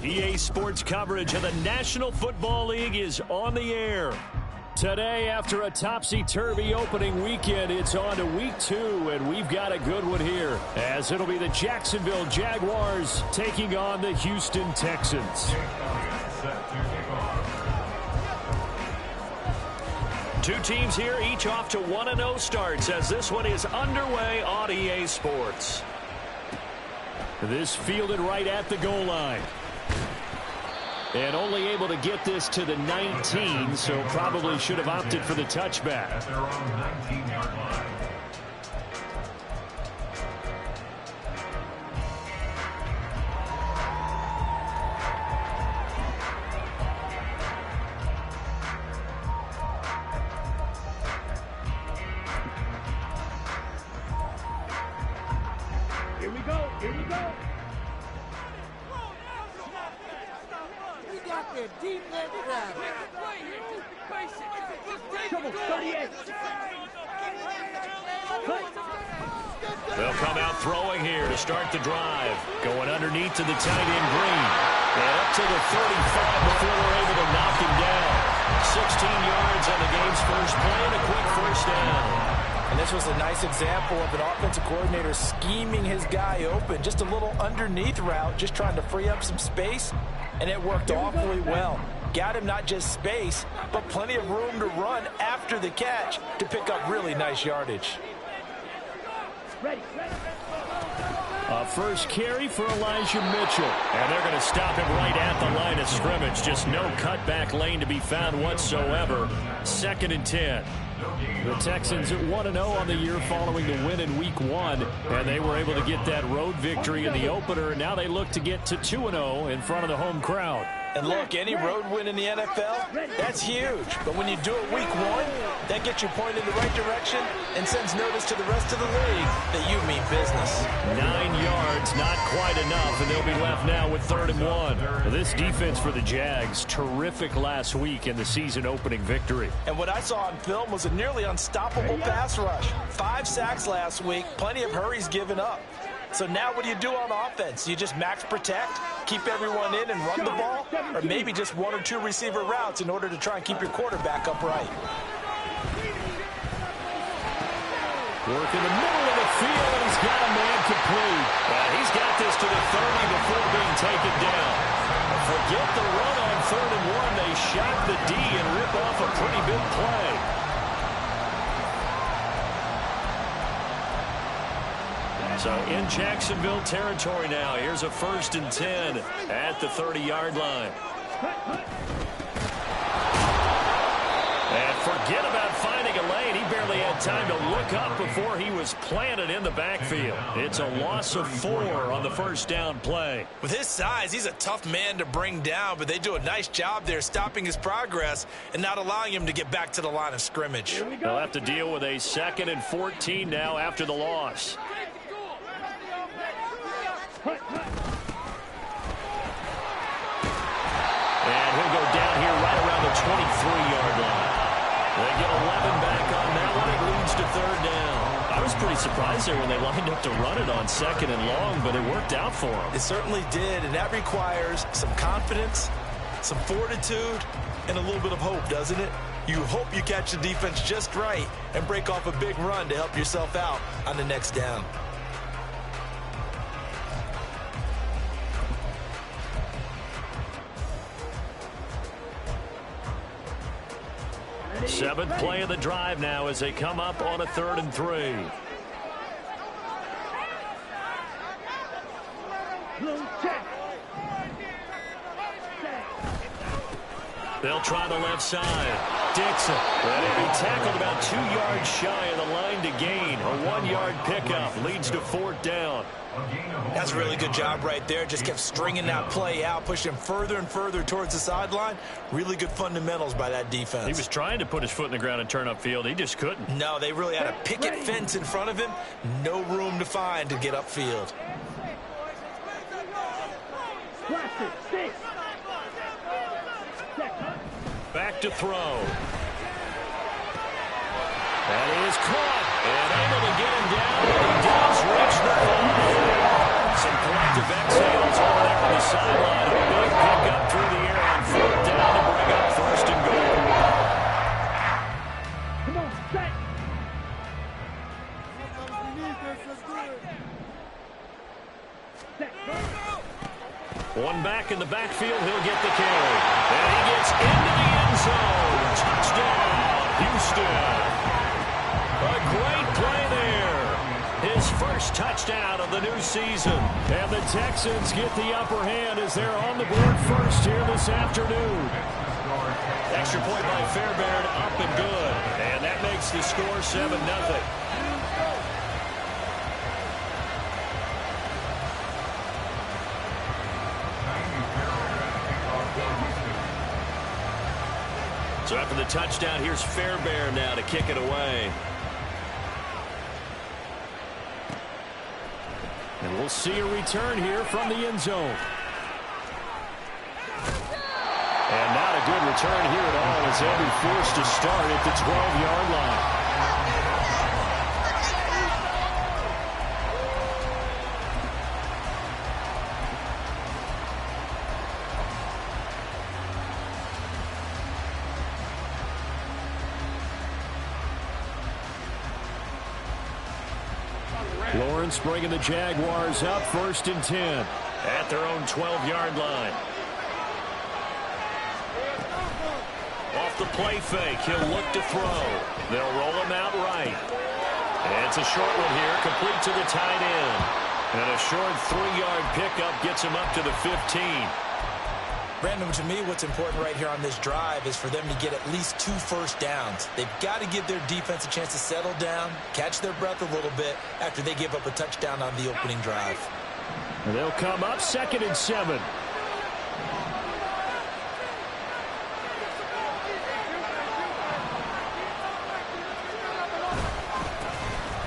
EA Sports coverage of the National Football League is on the air. Today, after a topsy-turvy opening weekend, it's on to week 2, and we've got a good one here, as it'll be the Jacksonville Jaguars taking on the Houston Texans. Two teams here, each off to 1-0 starts, as this one is underway on EA Sports. This fielded right at the goal line. And only able to get this to the 19, so probably should have opted for the touchback. At their own 19-yard line. Here we go. Here we go. Their deep left drive. Trouble, 38. They'll come out throwing here to start the drive. Going underneath to the tight end Green. And up to the 35 before they're able to knock him down. 16 yards on the game's first play and a quick first down. And this was a nice example of an offensive coordinator scheming his guy open. Just a little underneath route, just trying to free up some space. And it worked awfully well. Got him not just space, but plenty of room to run after the catch to pick up really nice yardage. Ready. A first carry for Elijah Mitchell. And they're going to stop him right at the line of scrimmage. Just no cutback lane to be found whatsoever. 2nd and 10. The Texans at 1-0 on the year following the win in Week 1. And they were able to get that road victory in the opener. And now they look to get to 2-0 in front of the home crowd. And look, any road win in the NFL, that's huge. But when you do it Week 1, that gets you pointed in the right direction and sends notice to the rest of the league that you mean business. 9 yards, not quite enough, and they'll be left now with 3rd and 1. This defense for the Jags, terrific last week in the season-opening victory. And what I saw on film was a nearly unstoppable pass rush. 5 sacks last week, plenty of hurries given up. So now what do you do on offense? You just max protect, keep everyone in and run the ball, or maybe just 1 or 2 receiver routes in order to try and keep your quarterback upright. Work in the middle of the field, and he's got a man complete. He's got this to the 30 before being taken down. Forget the run on 3rd and 1. They shock the D and rip off a pretty big play. So in Jacksonville territory now. Here's a 1st and 10 at the 30-yard line. And forget about finding a lane. He barely had time to look up before he was planted in the backfield. It's a loss of 4 on the first down play. With his size, he's a tough man to bring down, but they do a nice job there stopping his progress and not allowing him to get back to the line of scrimmage. They'll have to deal with a 2nd and 14 now after the loss. Hut. And he'll go down here right around the 23-yard line. They get 11 back on that one. It leads to 3rd down. I was pretty surprised there when they lined up to run it on 2nd and long, but it worked out for them. It certainly did, and that requires some confidence, some fortitude, and a little bit of hope, doesn't it? You hope you catch the defense just right and break off a big run to help yourself out on the next down. 7th play of the drive now as they come up on a 3rd and 3. They'll try the left side. Dixon. Ready to be tackled about 2 yards shy of the line to gain. A 1-yard pickup leads to 4th down. That's a really good job right there. Just kept stringing that play out, pushing him further and further towards the sideline. Really good fundamentals by that defense. He was trying to put his foot in the ground and turn upfield. He just couldn't. No, they really had a picket fence in front of him. No room to find to get upfield. Back to throw. That is caught. And able to get him down. He does reach the ball. Some collective exhales over there on the sideline. A big Come on, set. Set. One back in the backfield. He'll get the carry. And he gets into the end zone. Touchdown, Houston. A great play there. His first touchdown of the new season. And the Texans get the upper hand as they're on the board first here this afternoon. Extra point by Fairbairn, up and good. And that makes the score 7-0. So after the touchdown, here's Fairbairn now to kick it away. And we'll see a return here from the end zone. And not a good return here at all as they'll be forced to start at the 12-yard line. Lawrence bringing the Jaguars up 1st and 10 at their own 12-yard line. Off the play fake, he'll look to throw. They'll roll him out right. And it's a short one here, complete to the tight end. And a short 3-yard pickup gets him up to the 15. Brandon, to me, what's important right here on this drive is for them to get at least 2 first downs. They've got to give their defense a chance to settle down, catch their breath a little bit after they give up a touchdown on the opening drive. And they'll come up 2nd and 7.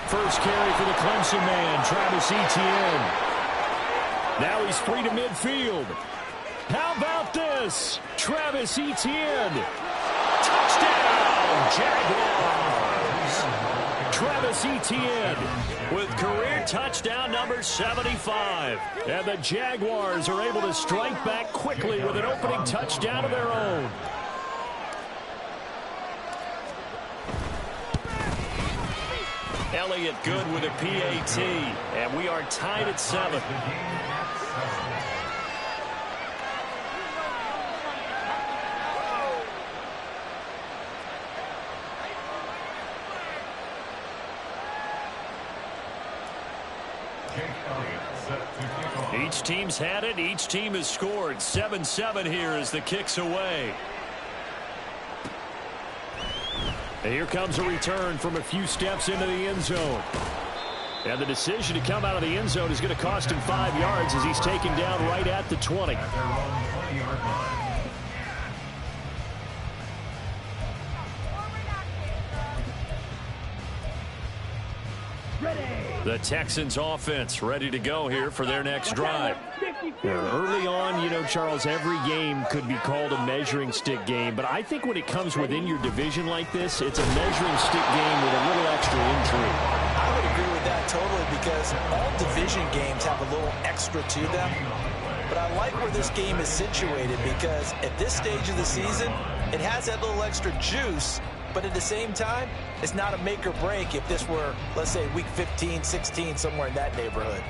First carry for the Clemson man, Travis Etienne. Now he's free to midfield. How about this? Travis Etienne. Touchdown, Jaguars. Travis Etienne with career touchdown number 75. And the Jaguars are able to strike back quickly with an opening touchdown of their own. Elliott good with a PAT. And we are tied at 7. Each team's had it. Each team has scored. 7-7 here as the kick's away. And here comes a return from a few steps into the end zone. And the decision to come out of the end zone is going to cost him 5 yards as he's taken down right at the 20. At their own 20-yard line. The Texans offense ready to go here for their next drive. Early on, you know, Charles, every game could be called a measuring stick game. But I think when it comes within your division like this, it's a measuring stick game with a little extra intrigue. I would agree with that totally because all division games have a little extra to them. But I like where this game is situated because at this stage of the season, it has that little extra juice. But at the same time, it's not a make or break if this were, let's say, week 15, 16, somewhere in that neighborhood.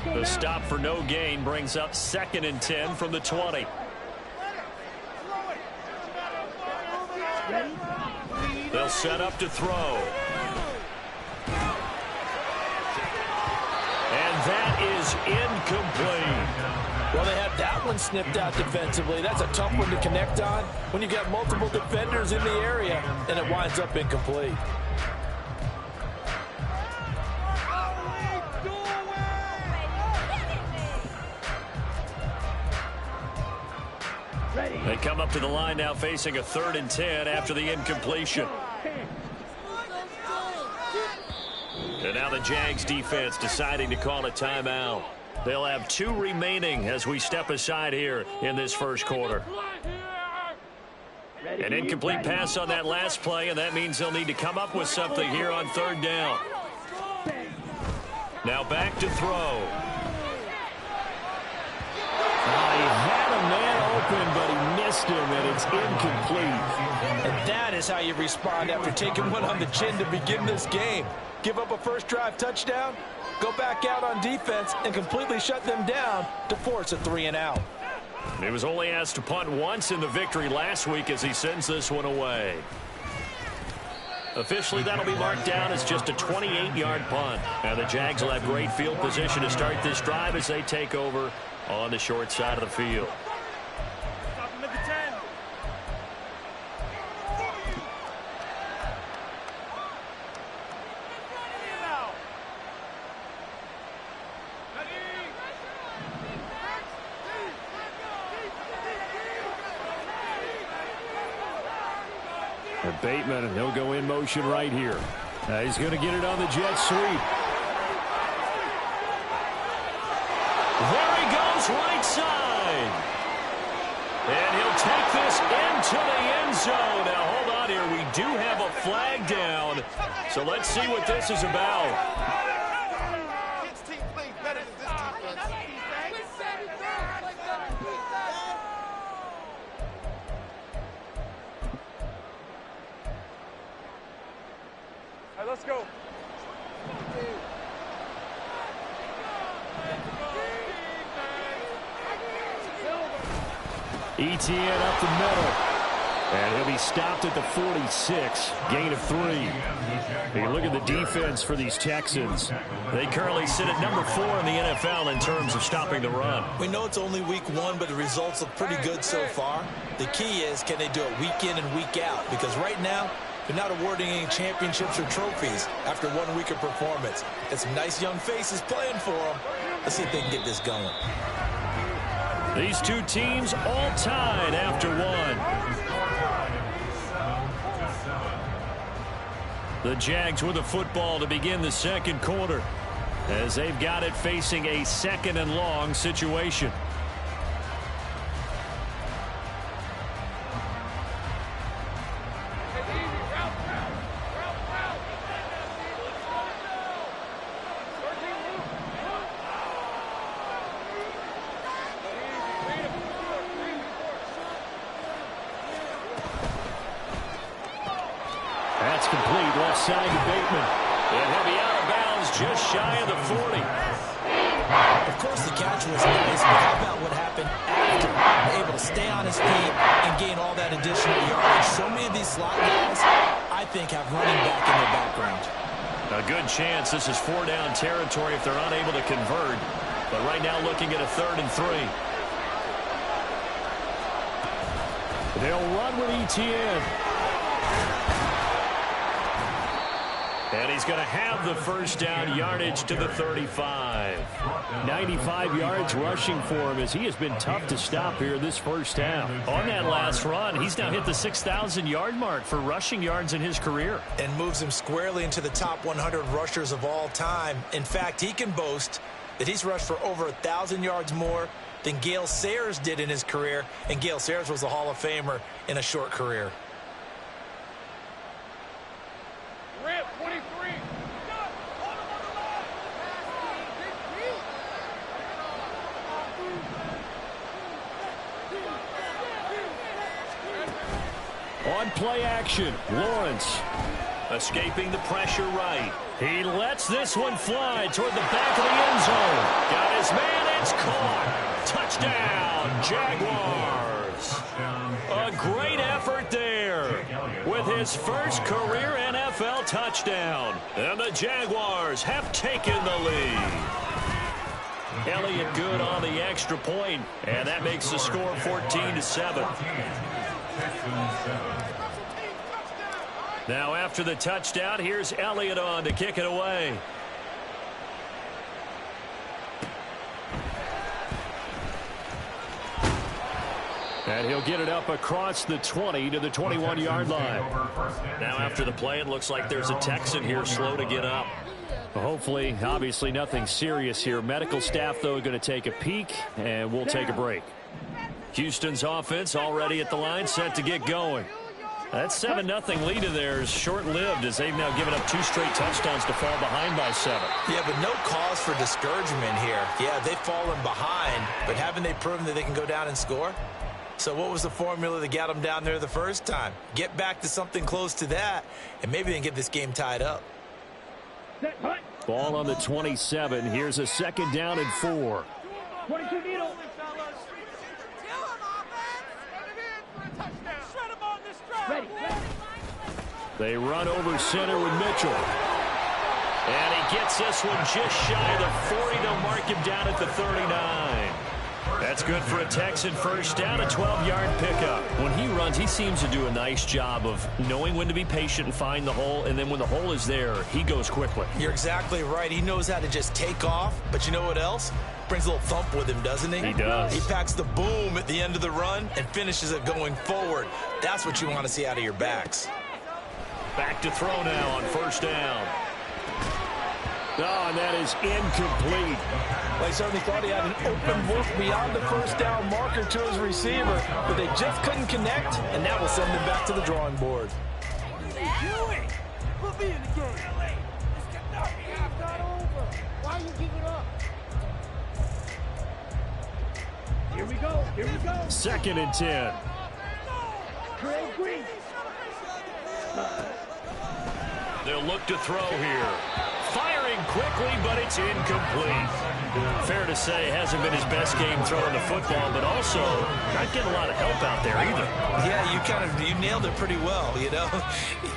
The stop for no gain brings up 2nd and 10 from the 20. They'll set up to throw. And that is incomplete. Well, they had that one snipped out defensively. That's a tough one to connect on when you got multiple defenders in the area, and it winds up incomplete. They come up to the line now facing a 3rd and 10 after the incompletion. And now the Jags defense deciding to call a timeout. They'll have 2 remaining as we step aside here in this first quarter. An incomplete pass on that last play, and that means they'll need to come up with something here on 3rd down. Now back to throw. He had a man open, but he missed missed him, and it's incomplete. And that is how you respond after taking one on the chin to begin this game. Give up a first drive touchdown, go back out on defense, and completely shut them down to force a 3-and-out. He was only asked to punt once in the victory last week as he sends this one away. Officially, that'll be marked down as just a 28-yard punt. And the Jags will have great field position to start this drive as they take over on the short side of the field. Stop him at the 10. And Bateman, and he'll go in motion right here. He's going to get it on the jet sweep. There he goes, right side. And he'll take this into the end zone. Now, hold on here. We do have a flag down. So let's see what this is about. His team plays better than this defense. All right, let's go. ETN up the middle. And he'll be stopped at the 46. Gain of 3. You look at the defense for these Texans. They currently sit at number 4 in the NFL in terms of stopping the run. We know it's only week 1, but the results look pretty good so far. The key is, can they do it week in and week out? Because right now, they're not awarding any championships or trophies after 1 week of performance. Got some nice young faces playing for them. Let's see if they can get this going. These two teams all tied after 1. The Jags with the football to begin the second quarter as they've got it facing a 2nd and long situation. That's complete, left side to Bateman. And he'll be out of bounds just shy of the 40. Of course, the catch was nice, but how about what happened after? Able to stay on his feet and gain all that additional yardage. So many of these slot guys, I think, have running back in their background. A good chance this is 4-down territory if they're unable to convert. But right now looking at a 3rd and 3. They'll run with ETN. And he's going to have the first down, yardage to the 35. 95 yards rushing for him as he has been tough to stop here this first half. On that last run, he's now hit the 6,000-yard mark for rushing yards in his career. And moves him squarely into the top 100 rushers of all time. In fact, he can boast that he's rushed for over 1,000 yards more than Gale Sayers did in his career. And Gale Sayers was a Hall of Famer in a short career. Rip, 23. On play action, Lawrence escaping the pressure right. He lets this one fly toward the back of the end zone. Got his man, it's caught. Touchdown, Jaguars. A great effort there with his first career NFL touchdown. And the Jaguars have taken the lead. Elliott good on the extra point, and that makes the score 14-7. Now after the touchdown, here's Elliott on to kick it away. And he'll get it up across the 20 to the 21-yard line. Now after the play, it looks like there's a Texan here slow to get up. Hopefully, obviously nothing serious here. Medical staff, though, going to take a peek, and we'll take a break. Houston's offense already at the line, set to get going. That 7-0 lead of theirs short-lived as they've now given up 2 straight touchdowns to fall behind by 7. Yeah, but no cause for discouragement here. Yeah, they've fallen behind, but haven't they proven that they can go down and score? So what was the formula that got them down there the first time? Get back to something close to that, and maybe they can get this game tied up. Ball on the 27. Here's a second down and 4. 22 needle. They run over center with Mitchell. And he gets this one just shy of the 40. They'll mark him down at the 39. That's good for a Texan first down, a 12-yard pickup. When he runs, he seems to do a nice job of knowing when to be patient and find the hole, and then when the hole is there, he goes quickly. You're exactly right. He knows how to just take off, but you know what else? Brings a little thump with him, doesn't he? He does. He packs the boom at the end of the run and finishes it going forward. That's what you want to see out of your backs. Back to throw now on first down. Oh, and that is incomplete. Well, he certainly thought he had an open look beyond the first down marker to his receiver, but they just couldn't connect, and that will send him back to the drawing board. We'll be in the game. Why you give it up? Here we go. Here we go. Second and 10. Green. They'll look to throw here. Firing quickly, but it's incomplete. Fair to say, hasn't been his best game throwing the football, but also not getting a lot of help out there either. Yeah, you nailed it pretty well, you know.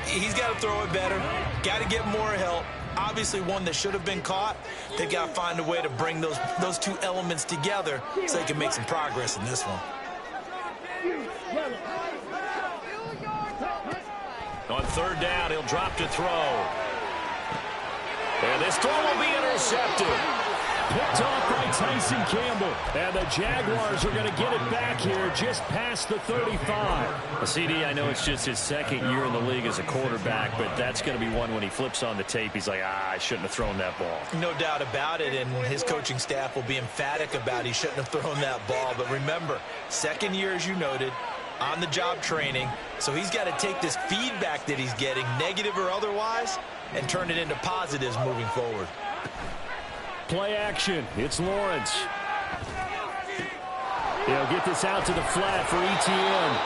He's got to throw it better, got to get more help. Obviously one that should have been caught. They've got to find a way to bring those two elements together so they can make some progress in this one. On third down, he'll drop to throw. And this throw will be intercepted. Picked off by Tyson Campbell. And the Jaguars are going to get it back here just past the 35. CD, I know it's just his second year in the league as a quarterback, but that's going to be one when he flips on the tape. He's like, I shouldn't have thrown that ball. No doubt about it, and his coaching staff will be emphatic about he shouldn't have thrown that ball. But remember, second year, as you noted, on-the-job training, so he's got to take this feedback that he's getting, negative or otherwise, and turn it into positives moving forward. Play action. It's Lawrence. He'll get this out to the flat for ETN.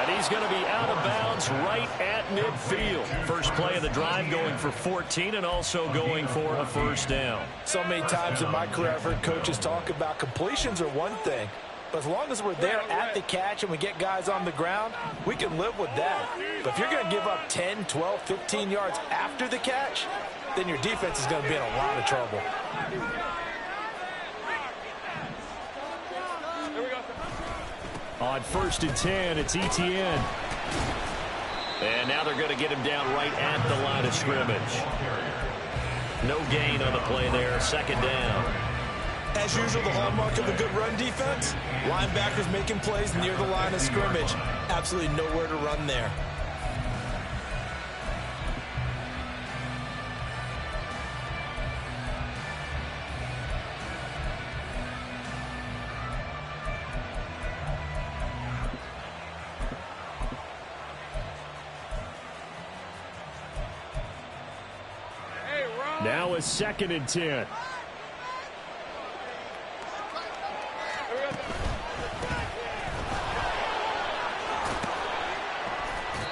And he's going to be out of bounds right at midfield. First play of the drive going for 14 and also going for a first down. So many times in my career I've heard coaches talk about completions are one thing, but as long as we're there at the catch and we get guys on the ground, we can live with that. But if you're going to give up 10, 12, 15 yards after the catch, then your defense is going to be in a lot of trouble. On first and 10, it's ETN. And now they're going to get him down right at the line of scrimmage. No gain on the play there, second down. As usual, the hallmark of a good run defense, linebackers making plays near the line of scrimmage. Absolutely nowhere to run there. Now a second and 10.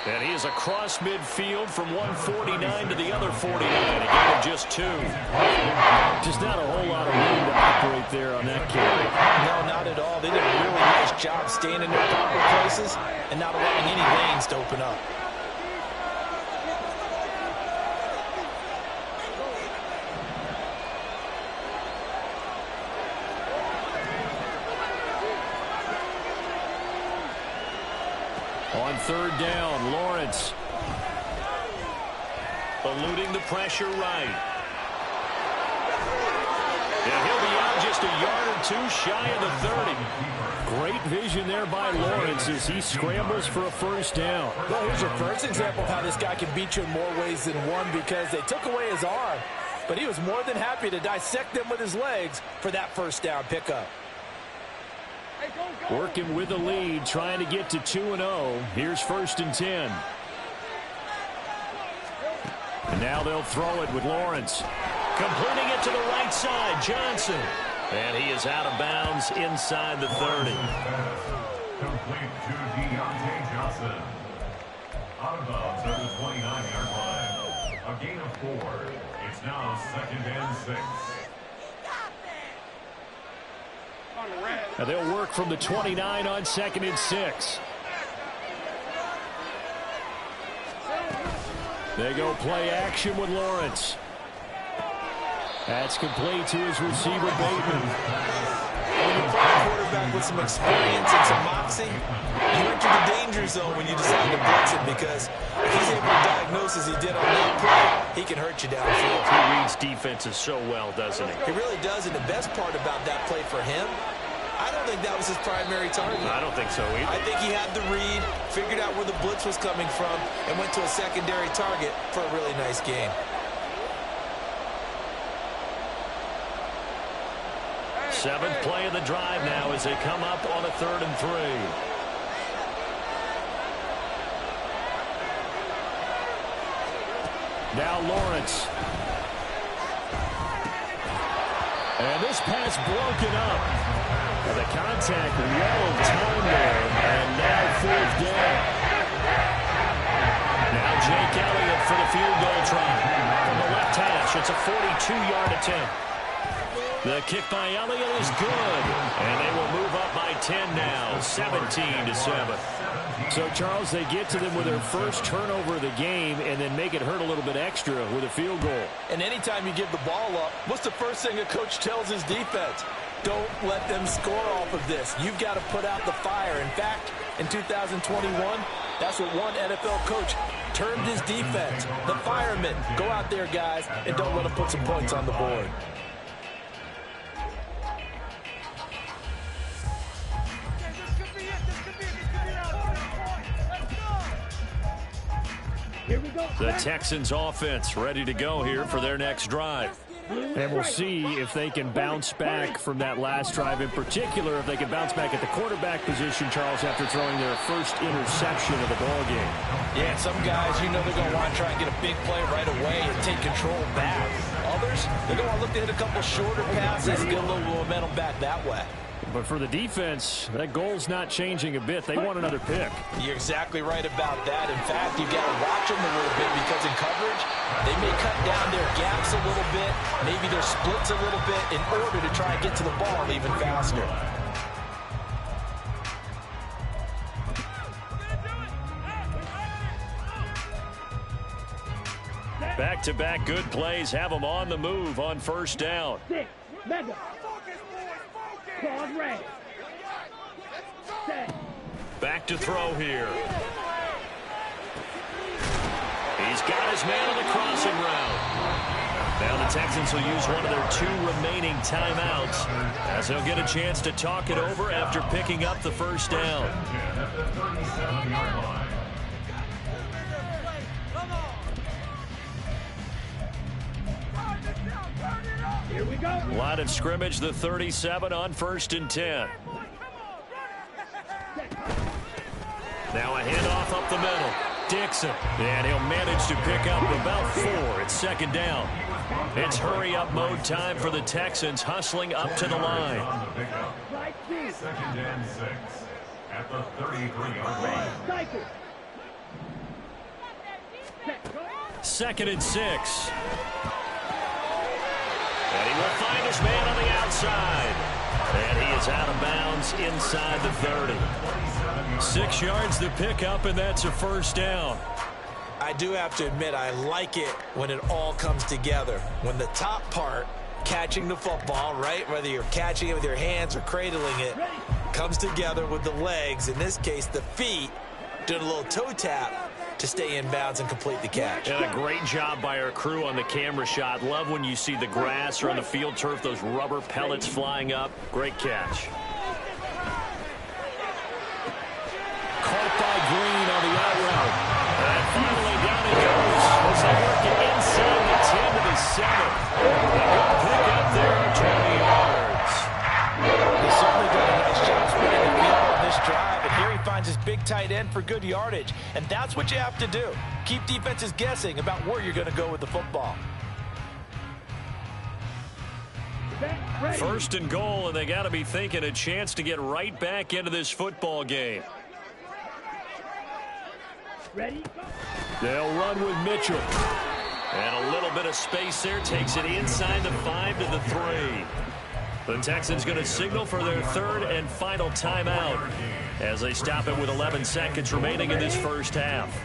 And he is across midfield from 149 to the other 49. A gain of just 2. Just not a whole lot of room to operate there on that carry. No, not at all. They did a really nice job staying in their proper places and not allowing any lanes to open up. On third down, Lawrence eluding the pressure right. And he'll be out just a yard or two shy of the 30. Great vision there by Lawrence as he scrambles for a first down. Well, here's your first example of how this guy can beat you in more ways than one, because they took away his arm, but he was more than happy to dissect them with his legs for that first down pickup. Working with a lead, trying to get to 2-0. Here's first and 10. And now they'll throw it with Lawrence. Completing it to the right side, Johnson. And he is out of bounds inside the 30. Complete. Jackson. Out of bounds at the 29-yard line. A gain of 4. It's now 2nd and 6. Now they'll work from the 29 on 2nd and 6. They go play action with Lawrence. That's complete to his receiver, Bateman. When you play a quarterback with some experience and some moxie, you enter the danger zone when you decide to blitz him, because if he's able to diagnose as he did on that play, he can hurt you downfield. He reads defenses so well, doesn't he? He really does, and the best part about that play for him, I don't think that was his primary target. I don't think so either. I think he had the read, figured out where the blitz was coming from, and went to a secondary target for a really nice game. Seventh play of the drive now as they come up on a 3rd and 3. Now Lawrence. And this pass broken up. And the contact well timed there. And now 4th down. Now Jake Elliott for the field goal try. From the left hash, it's a 42-yard attempt. The kick by Elliott is good. And they will move up by 10 now, 17-7. So, Charles, they get to them with their first turnover of the game and then make it hurt a little bit extra with a field goal. And anytime you give the ball up, what's the first thing a coach tells his defense? Don't let them score off of this. You've got to put out the fire. In fact, in 2021, that's what one NFL coach termed his defense. The firemen. Go out there, guys, and don't let them put some points on the board. The Texans offense ready to go here for their next drive. And we'll see if they can bounce back from that last drive, in particular if they can bounce back at the quarterback position, Charles, after throwing their first interception of the ball game. Yeah, some guys, you know they're going to want to try and get a big play right away and take control back. Others, they're going to want to look to hit a couple shorter passes and get a little momentum back that way. But for the defense, that goal's not changing a bit. They want another pick. You're exactly right about that. In fact, you've got to watch them a little bit, because in coverage, they may cut down their gaps a little bit, maybe their splits a little bit, in order to try and get to the ball even faster. Back-to-back good plays have them on the move on 1st down. Six. Mega. Claws red. Set. Back to throw here. He's got his man on the crossing route. Now the Texans will use one of their 2 remaining timeouts, as they'll get a chance to talk it over after picking up the 1st down. At the 37-yard line. Here we go. Line of scrimmage, the 37 on 1st and 10. Now a handoff up the middle. Dixon. And he'll manage to pick up about 4. It's 2nd down. It's hurry-up mode time for the Texans, hustling up to the line. 2nd and 6 at the 33-yard line. 2nd and 6. And he will find his man on the outside. And he is out of bounds inside the 30. 6 yards to pick up, and that's a 1st down. I do have to admit, I like it when it all comes together. When the top part, catching the football, right, whether you're catching it with your hands or cradling it, comes together with the legs, in this case the feet, doing a little toe tap to stay in bounds and complete the catch. And a great job by our crew on the camera shot. Love when you see the grass or on the field turf, those rubber pellets flying up. Great catch. Caught by Green on the out route. And finally down it goes as they work it inside the 10 to the 7. A good pick up there, 20 yards. He certainly did a nice job spreading the field on this drive, and here he finds his big tight end for good yardage. And that's what you have to do. Keep defenses guessing about where you're going to go with the football. 1st and goal, and they got to be thinking a chance to get right back into this football game. Ready, go. They'll run with Mitchell. And a little bit of space there. Takes it inside the 5 to the 3. The Texans going to signal for their third and final timeout as they stop it with 11 seconds remaining in this first half.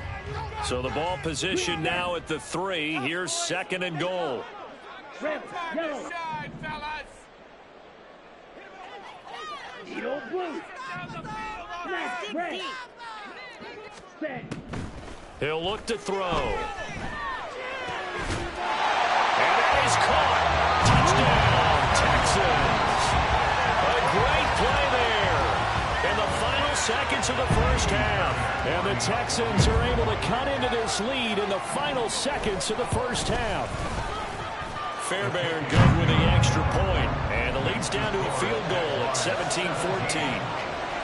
So the ball position now at the 3. Here's 2nd and goal. Red, yellow. Needle blue. Black, red. Set. He'll look to throw. And that is caught. Touchdown, Texans. A great play there in the final seconds of the first half. And the Texans are able to cut into this lead in the final seconds of the first half. Fairbairn good with the extra point. And the lead's down to a field goal at 17-14.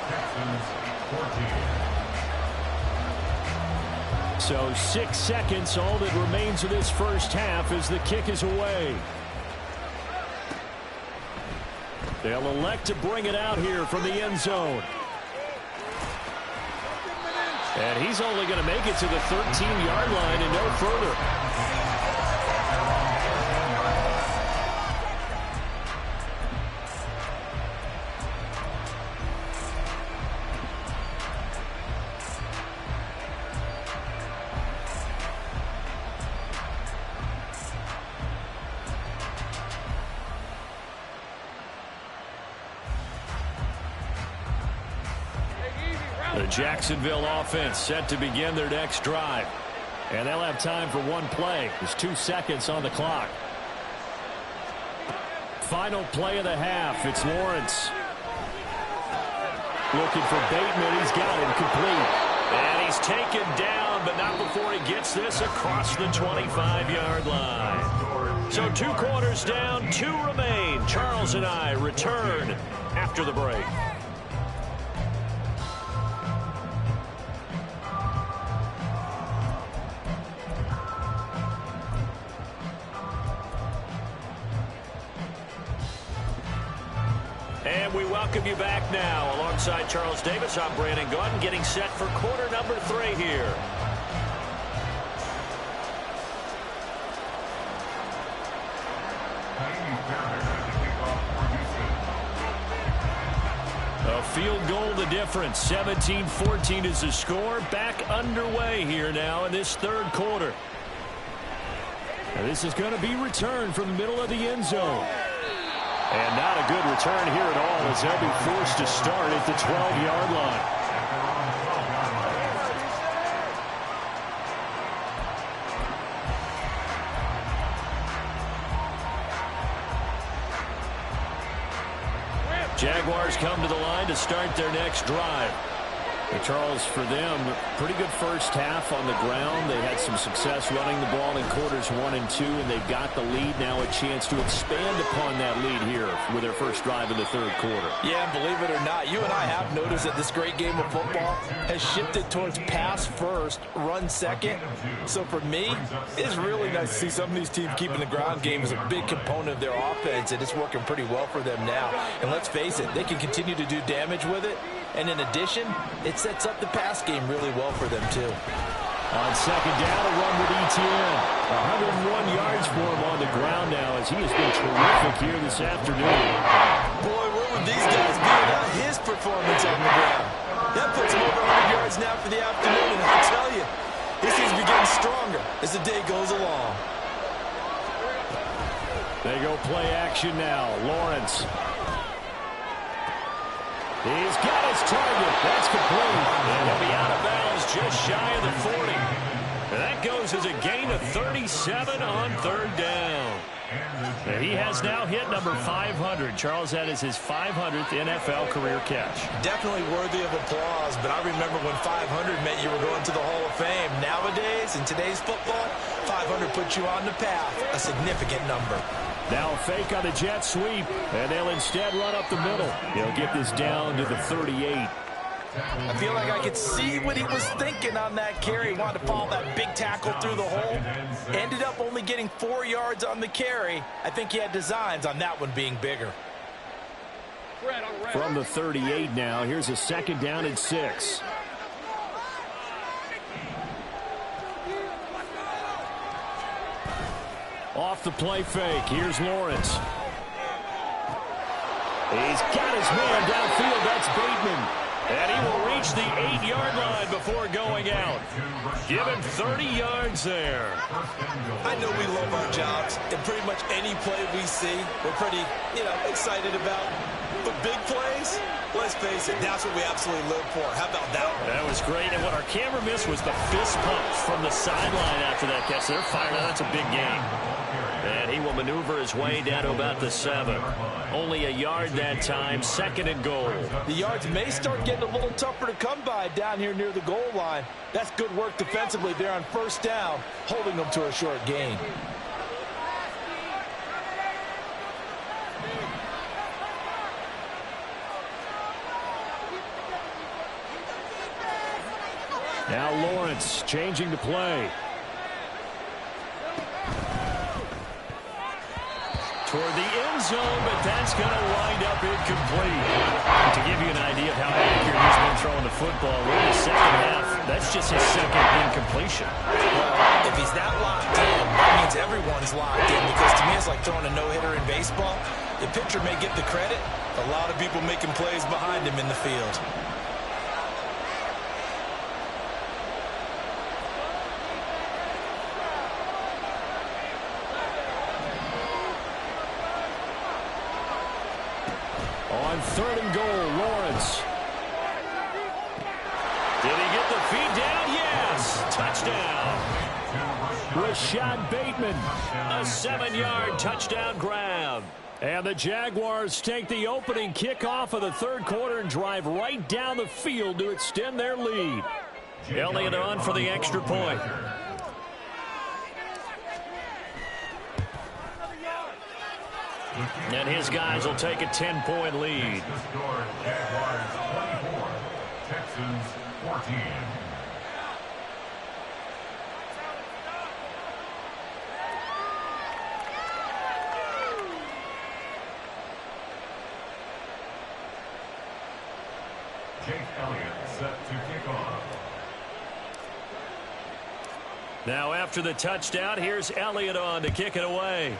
Texans 14. So 6 seconds, all that remains of this first half as the kick is away. They'll elect to bring it out here from the end zone. And he's only going to make it to the 13-yard line and no further. The Jacksonville offense set to begin their next drive. And they'll have time for one play. There's 2 seconds on the clock. Final play of the half. It's Lawrence. Looking for Bateman. He's got him complete. And he's taken down, but not before he gets this across the 25-yard line. So 2 quarters down, 2 remain. Charles and I return after the break. And we welcome you back now. Alongside Charles Davis, I'm Brandon Gaudin, getting set for quarter number 3 here. A field goal the difference. 17-14 is the score. Back underway here now in this third quarter. And this is going to be returned from the middle of the end zone. And not a good return here at all as they'll be forced to start at the 12-yard line. Jaguars come to the line to start their next drive. And Charles, for them, pretty good first half on the ground. They had some success running the ball in quarters 1 and 2, and they've got the lead now, a chance to expand upon that lead here with their first drive in the third quarter. Yeah, and believe it or not, you and I have noticed that this great game of football has shifted towards pass first, run second. So for me, it's really nice to see some of these teams keeping the ground game as a big component of their offense, and it's working pretty well for them now. And let's face it, they can continue to do damage with it. And in addition, it sets up the pass game really well for them, too. On second down, a run with Etienne. 101 yards for him on the ground now as he has been terrific here this afternoon. Boy, where would these guys be without his performance on the ground? That puts him over 100 yards now for the afternoon, and I'll tell you, he seems to be getting stronger as the day goes along. They go play action now. Lawrence. He's got his target. That's complete. And he'll be out of bounds just shy of the 40. And that goes as a gain of 37 on third down. And he has now hit number 500. Charles, that is his 500th NFL career catch. Definitely worthy of applause, but I remember when 500 meant you were going to the Hall of Fame. Nowadays, in today's football, 500 puts you on the path, a significant number. Now a fake on the jet sweep, and they'll instead run up the middle. He'll get this down to the 38. I feel like I could see what he was thinking on that carry. He wanted to follow that big tackle through the hole. Ended up only getting 4 yards on the carry. I think he had designs on that one being bigger. From the 38 now, here's a second down and 6. Off the play fake, here's Lawrence. He's got his man downfield, that's Bateman. And he will reach the 8-yard line before going out. Give him 30 yards there. I know we love our jobs, and pretty much any play we see, we're pretty, excited about. But big plays, let's face it, that's what we absolutely live for. How about that one? That was great, and what our camera missed was the fist pumps from the sideline after that catch. They're fired up. That's a big game. And he will maneuver his way down to about the 7. Only a yard that time, 2nd and goal. The yards may start getting a little tougher to come by down here near the goal line. That's good work defensively there on 1st down, holding them to a short gain. Now Lawrence changing the play. Toward the end zone, but that's going to wind up incomplete. To give you an idea of how accurate he's been throwing the football, we're in the second half. That's just his 2nd incompletion. Well, if he's that locked in, that means everyone's locked in, because to me it's like throwing a no-hitter in baseball. The pitcher may get the credit. A lot of people making plays behind him in the field. On 3rd and goal, Lawrence. Did he get the feed down? Yes. Touchdown. Rashad Bateman. A 7-yard touchdown grab. And the Jaguars take the opening kickoff of the 3rd quarter and drive right down the field to extend their lead. Elliott on for the extra point. And his guys will take a 10-point lead. Jaguars 24, Texans 14. Jake Elliott set to kick off. Now after the touchdown, here's Elliott on to kick it away.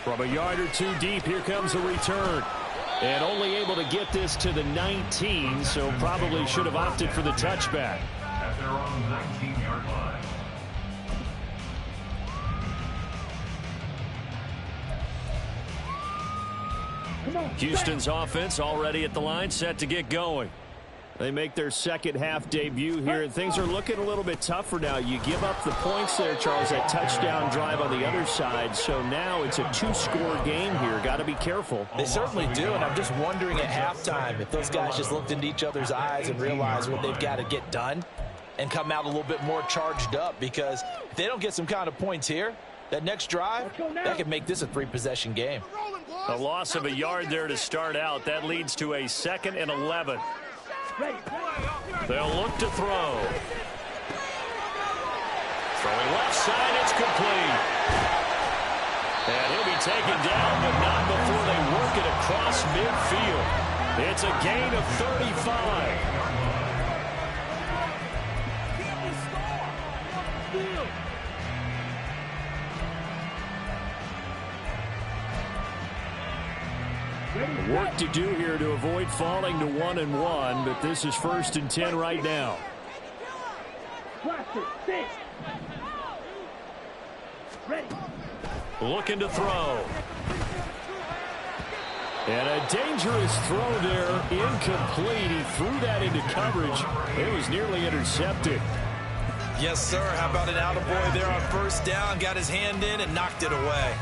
From a yard or 2 deep, here comes a return. And only able to get this to the 19, so probably should have opted for the touchback. At their own 19-yard line. Houston's offense already at the line, set to get going. They make their 2nd half debut here, and things are looking a little bit tougher now. You give up the points there, Charles, that touchdown drive on the other side, so now it's a 2-score game here. Got to be careful. They certainly do, and I'm just wondering at halftime if those guys just looked into each other's eyes and realized what they've got to get done and come out a little bit more charged up, because if they don't get some kind of points here, that next drive, that could make this a 3-possession game. A loss of a yard there to start out. That leads to a 2nd and 11. They'll look to throw. Throwing left side, it's complete. And he'll be taken down, but not before they work it across midfield. It's a gain of 35. Work to do here to avoid falling to 1-1, but this is 1st and 10 right now. Looking to throw. And a dangerous throw there, incomplete. He threw that into coverage. It was nearly intercepted. Yes, sir. How about an attaboy there on 1st down? Got his hand in and knocked it away.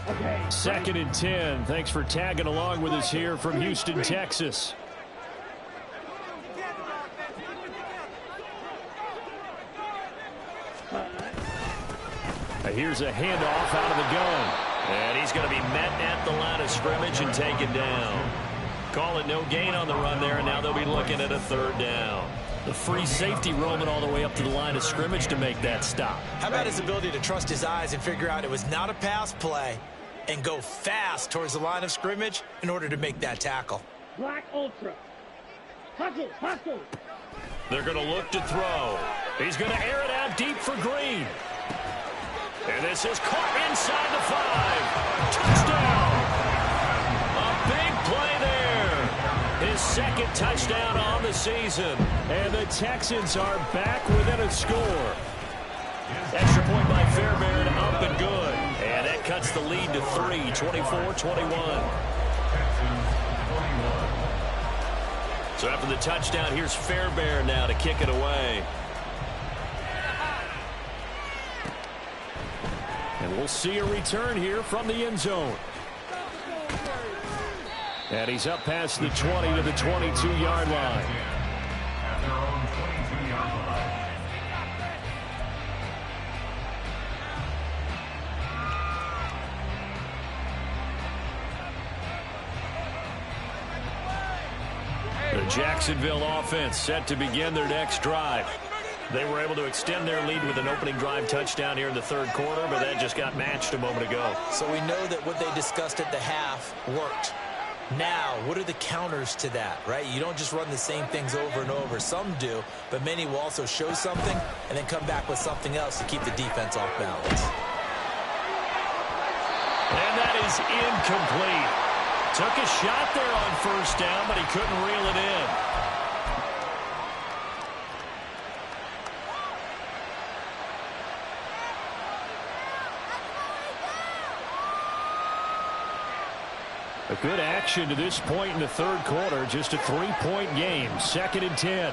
Okay. 2nd and 10. Thanks for tagging along with us here from Houston, Texas. Here's a handoff out of the gun. And he's going to be met at the line of scrimmage and taken down. Call it no gain on the run there, and now they'll be looking at a 3rd down. The free safety roaming all the way up to the line of scrimmage to make that stop. How about his ability to trust his eyes and figure out it was not a pass play, and go fast towards the line of scrimmage in order to make that tackle. Black Ultra. Hustle, hustle. They're going to look to throw. He's going to air it out deep for Green. And this is caught inside the 5. Touchdown. A big play there. His second touchdown on the season. And the Texans are back within a score. Extra point by Fairbairn, up and good. And that cuts the lead to 3, 24-21. So after the touchdown, here's Fairbairn now to kick it away. And we'll see a return here from the end zone. And he's up past the 20 to the 22-yard line. At their own 22-yard line. The Jacksonville offense set to begin their next drive. They were able to extend their lead with an opening drive touchdown here in the third quarter, but that just got matched a moment ago. So we know that what they discussed at the half worked. Now, what are the counters to that, right? You don't just run the same things over and over. Some do, but many will also show something and then come back with something else to keep the defense off balance. And that is incomplete. Took a shot there on first down, but he couldn't reel it in. A good action to this point in the third quarter. Just a 3-point game. 2nd and 10.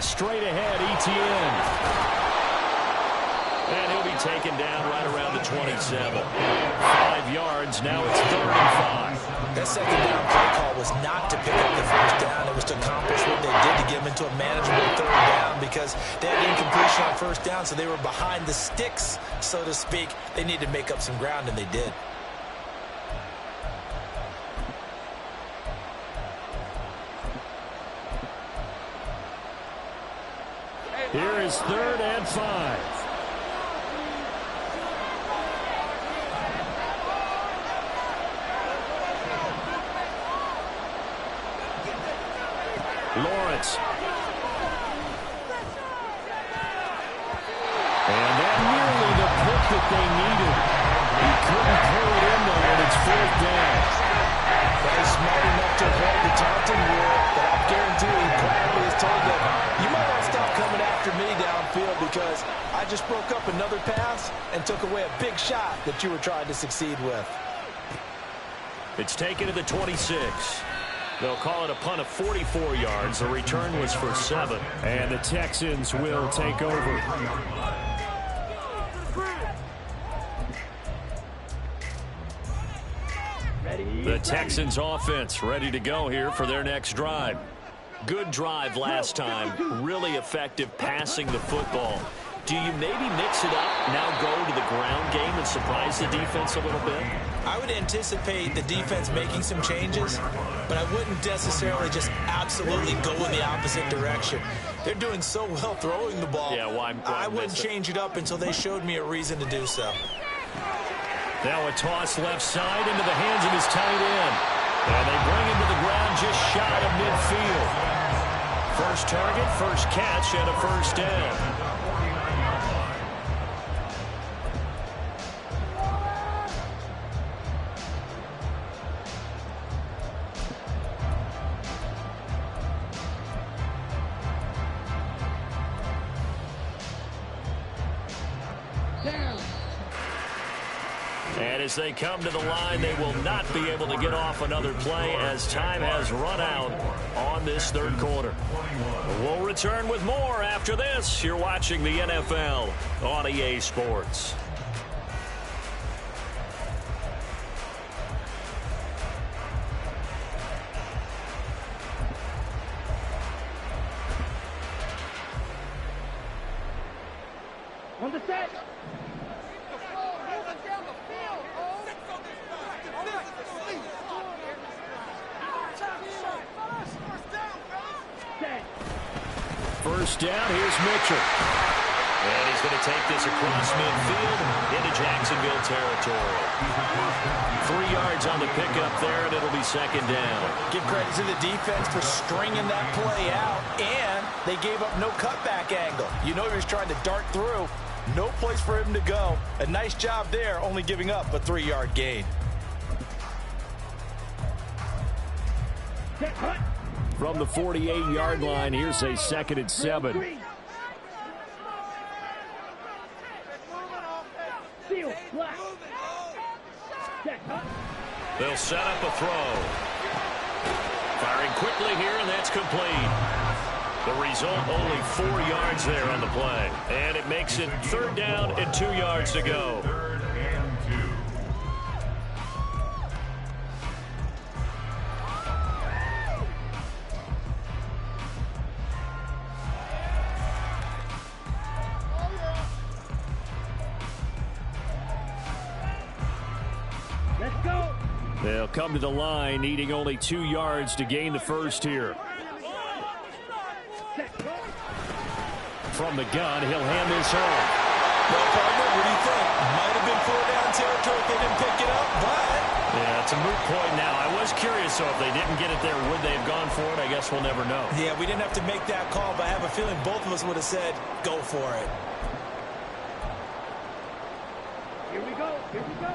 Straight ahead, Etienne. And he'll be taken down right around the 27. 5 yards. Now it's 3rd and 5. That second down play call was not to pick up the first down. It was to accomplish what they did to get them into a manageable 3rd down because they had incompletion on first down, so they were behind the sticks, so to speak. They needed to make up some ground, and they did. Here is 3rd and 5. Lawrence. And that nearly the pick that they needed. He couldn't pull it in though, and it's 4th down. That is smart enough to avoid the taunting rule, but I guarantee you, Bradley has told them, you might want to stop coming after me downfield because I just broke up another pass and took away a big shot that you were trying to succeed with. It's taken to the 26. They'll call it a punt of 44 yards. The return was for 7. And the Texans will take over. The Texans offense ready to go here for their next drive. Good drive last time. Really effective passing the football. Do you maybe mix it up, now go to the ground game and surprise the defense a little bit? I would anticipate the defense making some changes, but I wouldn't necessarily just absolutely go in the opposite direction. They're doing so well throwing the ball. Yeah, why I wouldn't change it up until they showed me a reason to do so. Now a toss left side into the hands of his tight end. And they bring him to the ground just shy of midfield. First target, first catch, and a first down. And as they come to the line, they will not be able to get off another play as time has run out on this third quarter. We'll return with more after this. You're watching the NFL on EA Sports. On the set. First down, here's Mitchell. And he's going to take this across midfield into Jacksonville territory. 3 yards on the pickup there, and it'll be second down. Give credit to the defense for stringing that play out, and they gave up no cutback angle. You know he was trying to dart through. No place for him to go. A nice job there, only giving up a 3-yard gain. From the 48-yard line, here's a 2nd and 7. They'll set up a throw. Firing quickly here, and that's complete. The result, only 4 yards there on the play. And it makes it 3rd down and 2 yards to go. 3rd and 2. Let's go. They'll come to the line, needing only 2 yards to gain the first here. From the gun, he'll hand this off. Well, partner, what do you think? Might have been 4-down territory if they didn't pick it up, but... Yeah, it's a moot point now. I was curious, so if they didn't get it there, would they have gone for it? I guess we'll never know. Yeah, we didn't have to make that call, but I have a feeling both of us would have said, go for it. Here we go. Here we go.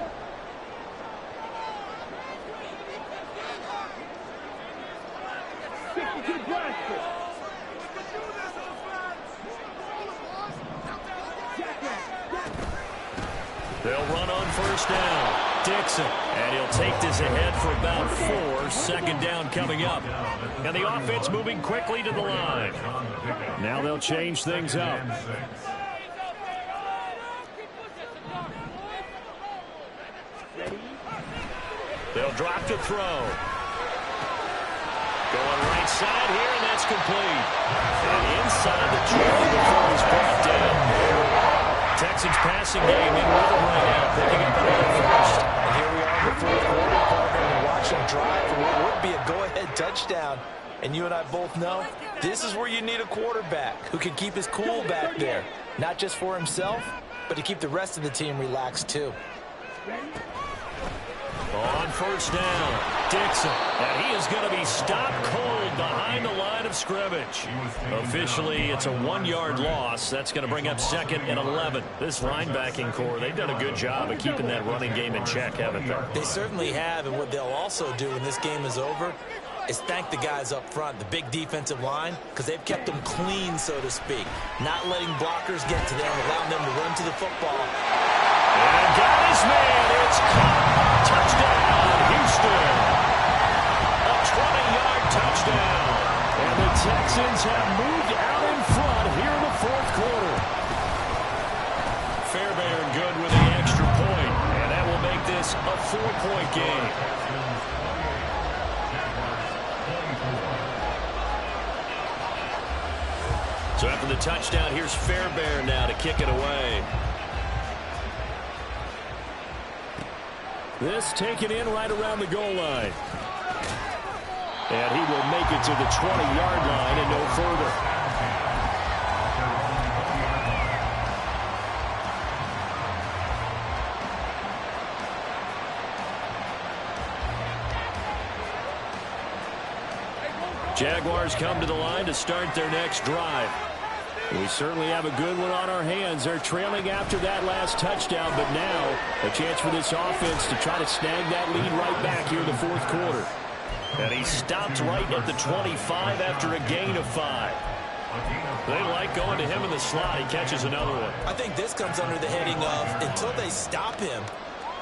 They'll run on 1st down. Dixon. And he'll take this ahead for about 4. 2nd down coming up. And the offense moving quickly to the line. Now they'll change things up. They'll drop to throw. Going right side here, and that's complete. And inside the 20 before he's brought down. Texans passing game in with him right now, picking up another first. And here we are in the 4th quarter, partner, and watch him drive for what would be a go-ahead touchdown. And you and I both know this is where you need a quarterback who can keep his cool back there. Not just for himself, but to keep the rest of the team relaxed too. On 1st down, Dixon. And he is going to be stopped cold behind the line of scrimmage. Officially, it's a 1-yard loss. That's going to bring up 2nd and 11. This linebacking core, they've done a good job of keeping that running game in check, haven't they? They certainly have, and what they'll also do when this game is over is thank the guys up front, the big defensive line, because they've kept them clean, so to speak. Not letting blockers get to them, allowing them to run to the football. And got his man. It's caught. Touchdown, Houston. A 20-yard touchdown. And the Texans have moved out in front here in the 4th quarter. Fairbairn good with the extra point. And that will make this a 4-point game. So after the touchdown, here's Fairbairn now to kick it away. This taken in right around the goal line. And he will make it to the 20-yard line and no further. Jaguars come to the line to start their next drive. We certainly have a good one on our hands. They're trailing after that last touchdown, but now a chance for this offense to try to snag that lead right back here in the 4th quarter. And he stopped right at the 25 after a gain of 5. They like going to him in the slot. He catches another one. I think this comes under the heading of until they stop him,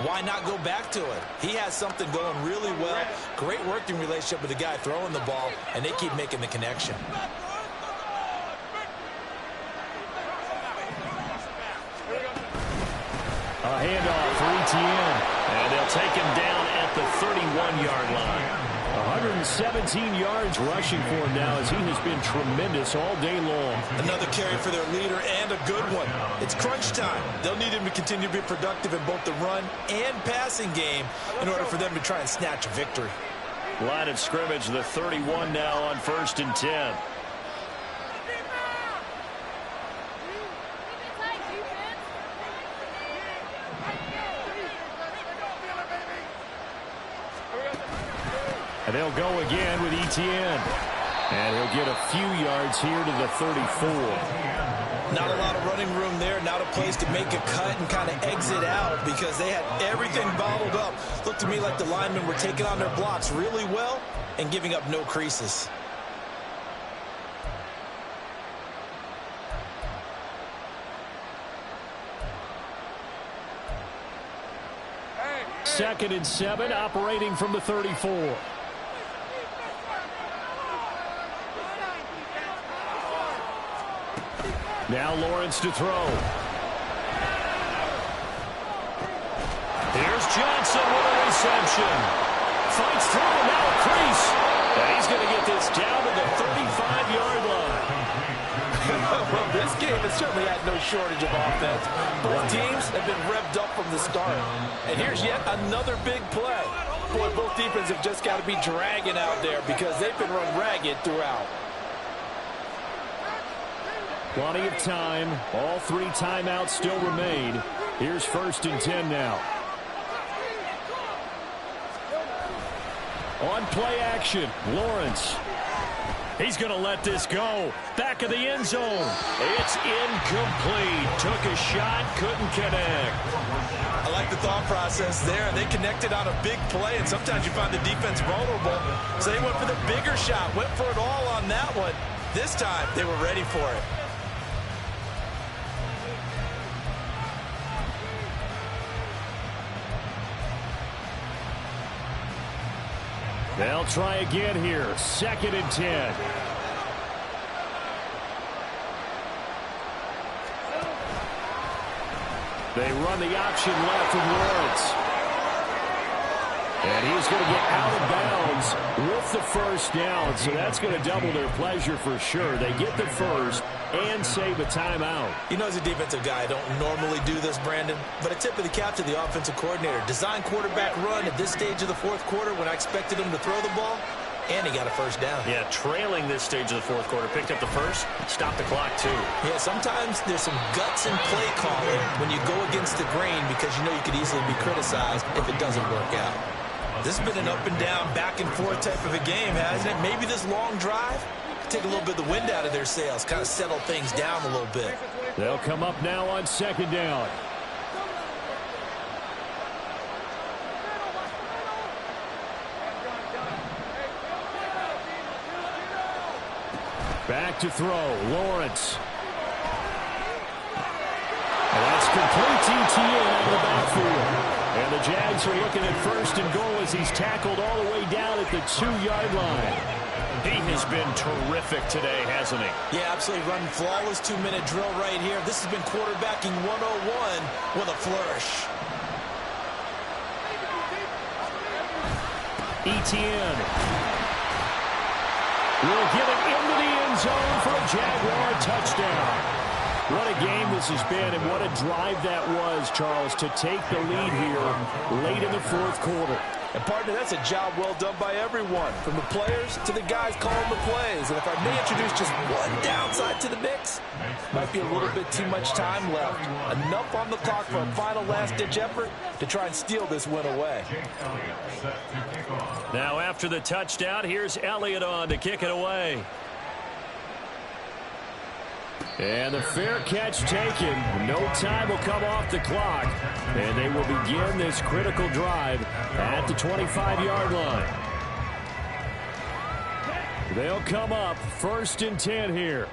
why not go back to it? He has something going really well. Great working relationship with the guy throwing the ball, and they keep making the connection. A handoff for Etienne. And they'll take him down at the 31-yard line. 117 yards rushing for him now as he has been tremendous all day long. Another carry for their leader and a good one. It's crunch time. They'll need him to continue to be productive in both the run and passing game in order for them to try and snatch a victory. Line of scrimmage, the 31 now on 1st and 10. And they'll go again with Etienne. And he'll get a few yards here to the 34. Not a lot of running room there. Not a place to make a cut and kind of exit out because they had everything bottled up. Looked to me like the linemen were taking on their blocks really well and giving up no creases. Second and 7, operating from the 34. Now Lawrence to throw. Here's Johnson with a reception. Fights through, now a crease. And he's going to get this down to the 35-yard line. Well, this game has certainly had no shortage of offense. Both teams have been revved up from the start. And here's yet another big play. Boy, both defenses have just got to be dragging out there because they've been run ragged throughout. Plenty of time. All 3 timeouts still remain. Here's 1st and 10 now. On play action, Lawrence. He's going to let this go. Back of the end zone. It's incomplete. Took a shot, couldn't connect. I like the thought process there. They connected on a big play, and sometimes you find the defense vulnerable. So they went for the bigger shot, went for it all on that one. This time, they were ready for it. They'll try again here. 2nd and 10. They run the option left from Lawrence. And he's going to get out of bounds with the first down. So that's going to double their pleasure for sure. They get the first and save a timeout. You know, as a defensive guy, I don't normally do this, Brandon, but a tip of the cap to the offensive coordinator. Design quarterback run at this stage of the 4th quarter when I expected him to throw the ball, and he got a first down. Yeah, trailing this stage of the 4th quarter. Picked up the first, stopped the clock too. Yeah, sometimes there's some guts in play calling when you go against the grain because you know you could easily be criticized if it doesn't work out. This has been an up and down, back and forth type of a game, hasn't it? Maybe this long drive take a little bit of the wind out of their sails, kind of settle things down a little bit. They'll come up now on 2nd down. Back to throw, Lawrence. And that's complete to Etienne out of the backfield. And the Jags are looking at 1st and goal as he's tackled all the way down at the 2-yard line. He has been terrific today, hasn't he? Yeah, absolutely. Running flawless 2-minute drill right here. This has been quarterbacking 101 with a flourish. Etienne will get it into the end zone for a Jaguar touchdown. What a game this has been, and what a drive that was, Charles, to take the lead here late in the 4th quarter. And, partner, that's a job well done by everyone, from the players to the guys calling the plays. And if I may introduce just one downside to the mix, might be a little bit too much time left. Enough on the clock for a final last-ditch effort to try and steal this win away. Now, after the touchdown, here's Elliott on to kick it away. And the fair catch taken. No time will come off the clock. And they will begin this critical drive at the 25-yard line. They'll come up 1st and 10 here.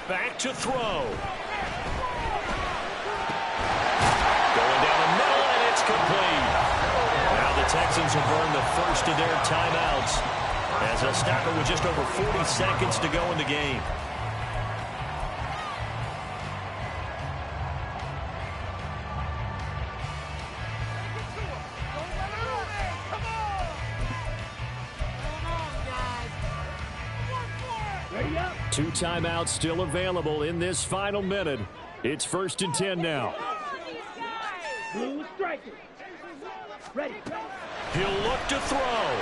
Back to throw. Going down the middle, and it's complete. Now the Texans will burn the first of their timeouts as a stopper with just over 40 seconds to go in the game. Two timeouts still available in this final minute. It's 1st and 10 now. Blue striker. Ready. He'll look to throw.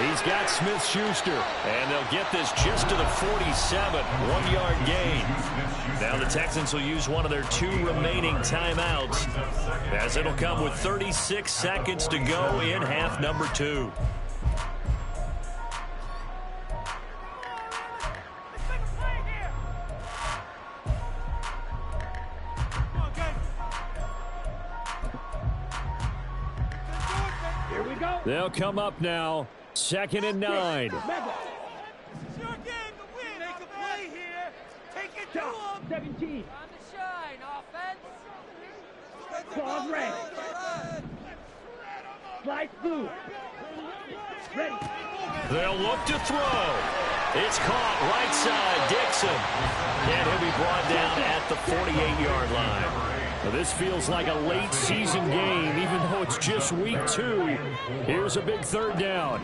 He's got Smith-Schuster, and they'll get this just to the 47, 1-yard gain. Now the Texans will use one of their 2 remaining timeouts, as it'll come with 36 seconds to go in half number 2. They'll come up now. 2nd and 9. This is your game to win. Make a play here. Take it to him. 17. On the shine, offense. Ball red. Slide through. Ready. They'll look to throw. It's caught right side. Dixon. And he'll be brought down at the 48-yard line. Well, this feels like a late season game, even though it's just week 2. Here's a big 3rd down.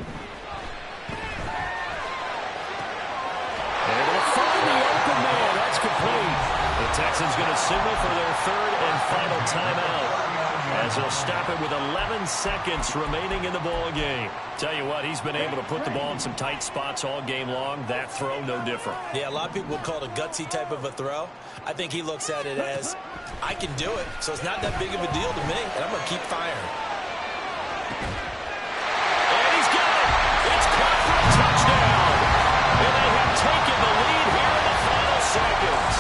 Able to find the open man. That's complete. The Texans going to signal for their 3rd and final timeout, as they'll stop it with 11 seconds remaining in the ball game. Tell you what, he's been able to put the ball in some tight spots all game long. That throw, no different. Yeah, a lot of people would call it a gutsy type of a throw. I think he looks at it as, I can do it, so it's not that big of a deal to me, and I'm going to keep firing. And he's got it. It's caught for a touchdown. And they have taken the lead here in the final seconds.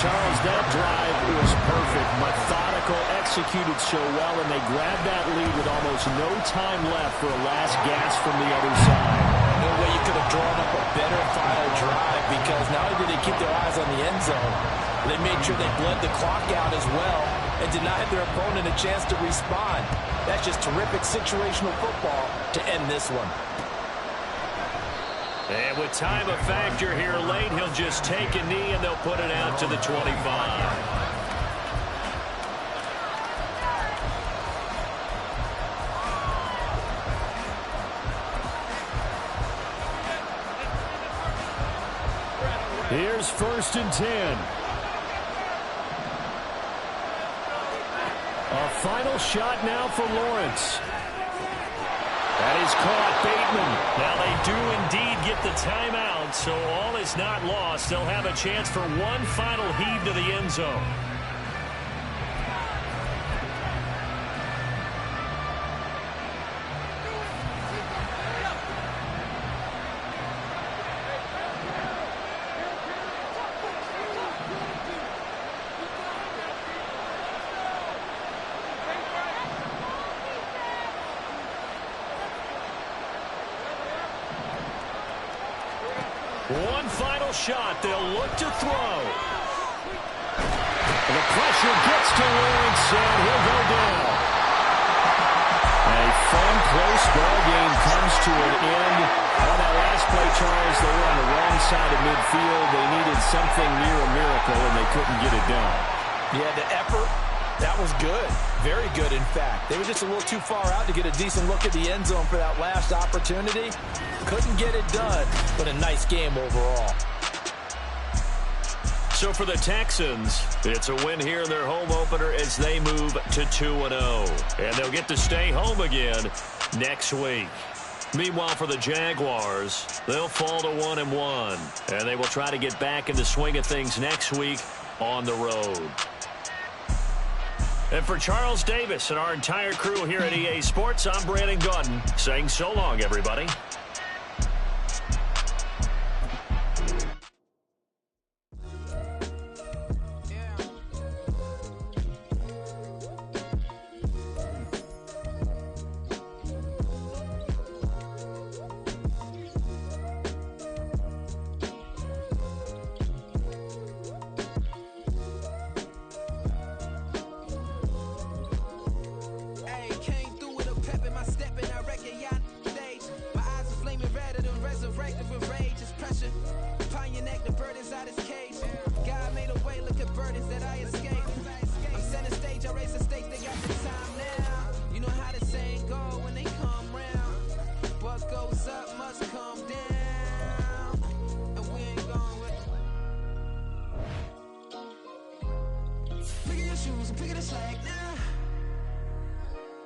Charles, that drive was perfect. Methodical, executed so well, and they grabbed that lead with almost no time left for a last gasp from the other side. No way you could have drawn up a better final drive, because not only did they keep their eyes on the end zone, they made sure they bled the clock out as well and denied their opponent a chance to respond. That's just terrific situational football to end this one. And with time a factor here late, he'll just take a knee and they'll put it out to the 25. Here's 1st and 10. A final shot now for Lawrence. That is caught. Bateman. Now they do indeed get the timeout, so all is not lost. They'll have a chance for one final heave to the end zone. One final shot. They'll look to throw. The pressure gets to Lawrence, and he'll go down. A fun, close ball game comes to an end. On that last play, Charles, they were on the wrong side of midfield. They needed something near a miracle, and they couldn't get it done. Yeah, the effort, that was good. Very good, in fact. They were just a little too far out to get a decent look at the end zone for that last opportunity. Couldn't get it done, but a nice game overall. So for the Texans, it's a win here in their home opener as they move to 2-0. And they'll get to stay home again next week. Meanwhile, for the Jaguars, they'll fall to 1-1. And they will try to get back in the swing of things next week on the road. And for Charles Davis and our entire crew here at EA Sports, I'm Brandon Gaudin saying so long, everybody.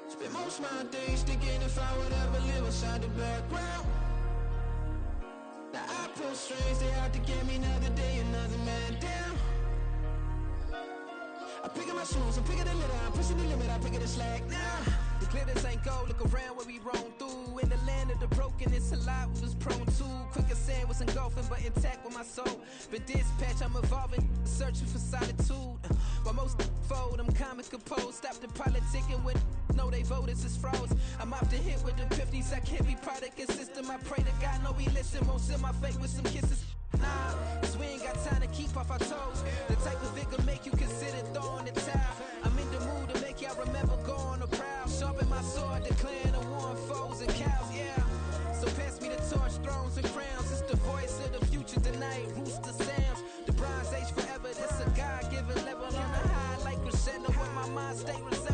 Spend my most my days thinking if I would ever live inside the background. Now I pull strings, they out to get me another day, another man down. I'm picking my shoes, I'm picking the litter, I'm pushing the limit, I'm picking the slack now. The glitters ain't gold, look around where we roam through. In the land of the broken, it's a lot we was prone to. Quicker sand was engulfing, but intact with my soul. But dispatch, I'm evolving, searching for solitude. While most fold, I'm comic composed. Stop the politicking when know they voters is froze. I'm off the hit with the 50s, I can't be product and system. I pray to God, no, we listen, won't seal my fate with some kisses. Nah, cause we ain't got time to keep off our toes. The type of vigor make you consider throwing the towel. I'm in the mood to make y'all remember going the proud. Sharpen my sword, declaring the war on foes and cows, yeah. So pass me the torch, thrones and crowns. It's the voice of the future tonight, rooster sounds. The Bronze Age forever, this a God-given level on the high like crescendo. Where my mind stay resilient.